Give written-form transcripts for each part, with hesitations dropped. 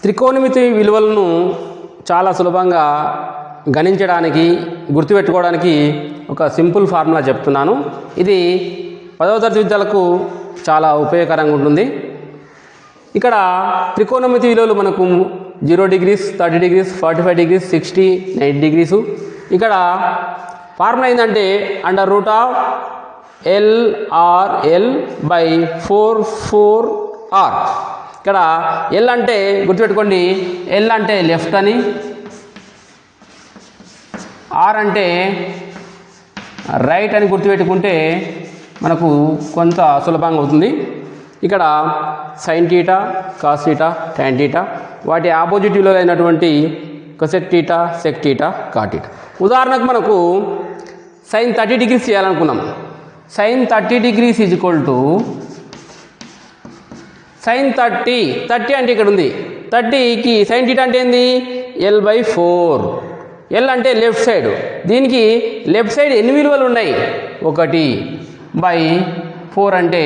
త్రికోణమితి విలువలను చాలా సులభంగా గణించడానికి గుర్తుపెట్టుకోవడానికి ఒక సింపుల్ ఫార్ములా చెప్తున్నాను. ఇది 10వ తరగతి విద్యార్థులకు చాలా ఉపయోగకరంగా ఉంటుంది. ఇక్కడ త్రికోణమితి విలువలు మనకు 0 degrees, 30 degrees, 45 degrees, 60, 90 degrees. ఇక్కడ ఫార్ములా ఏంటంటే √LRL/4/4R. ఇక్కడ ఎల్ అంటే గుర్తుపెట్టుకోండి, ఎల్ అంటే లెఫ్ట్ అని, ఆర్ అంటే రైట్ అని గుర్తుపెట్టుకుంటే మనకు కొంత సులభంగా అవుతుంది. ఇక్కడ sine theta, cos theta, tan theta, వాటి ఆపోజిట్ విలువలు అయినటువంటి cosec theta, sec theta, cot theta. ఉదాహరణకు మనకు సైన్ 30 degrees చేయాలనుకున్నాం. Sine 30 degrees is equal to sine 30 అంటే ఇక్కడ ఉంది. 30కి సైన్ టీటా అంటే ఏంది? L/4. ఎల్ అంటే లెఫ్ట్ సైడ్. దీనికి లెఫ్ట్ సైడ్ ఎన్ని విలువలు ఉన్నాయి? 1/4 అంటే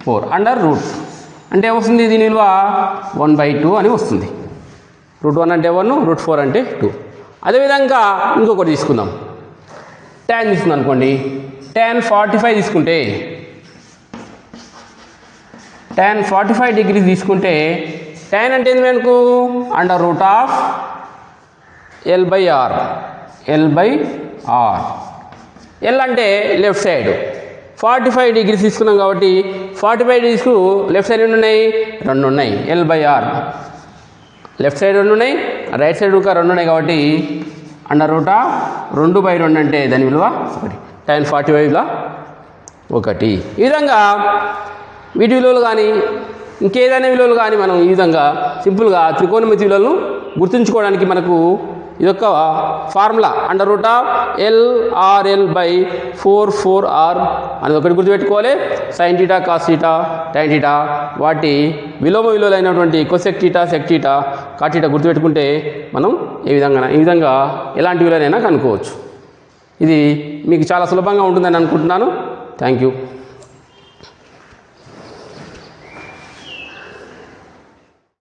4 అండర్ రూట్ అంటే వస్తుంది. దీని విలువ 1/2 అని వస్తుంది. √1 అంటే 1, √4 అంటే 2. అదేవిధంగా ఇంకొకటి తీసుకుందాం. tan తీసుకుందాం అనుకోండి. tan 45 తీసుకుంటే, tan 45 degrees తీసుకుంటే tan అంటే ఏంది మనకు? √L/R. ఎల్ అంటే లెఫ్ట్ సైడ్. 45 degrees తీసుకున్నాం కాబట్టి 45 degrees లెఫ్ట్ సైడ్ ఎన్ని ఉన్నాయి? 2 ఉన్నాయి. L/R లెఫ్ట్ సైడ్ 2 ఉన్నాయి, రైట్ సైడ్ ఇంకా 2 ఉన్నాయి కాబట్టి √2/2 అంటే దాని విలువ 1. tan 45 విలువ 1. ఈ విధంగా వీటి విలువలు కానీ ఇంకేదైనా విలువలు కానీ మనం ఈ విధంగా సింపుల్గా త్రికోణమితి విలువలను గుర్తుంచుకోవడానికి మనకు ఇదొక ఫార్ములా √LRL/4/4R అనేది ఒకటి గుర్తుపెట్టుకోవాలి. Sine theta, cos theta, tan theta, వాటి విలోమ విలువలు అయినటువంటి cosec theta, sec theta, cot theta గుర్తుపెట్టుకుంటే మనం ఈ విధంగా ఎలాంటి విలువలైనా కనుక్కోవచ్చు. ఇది మీకు చాలా సులభంగా ఉంటుందని అనుకుంటున్నాను. Thank you.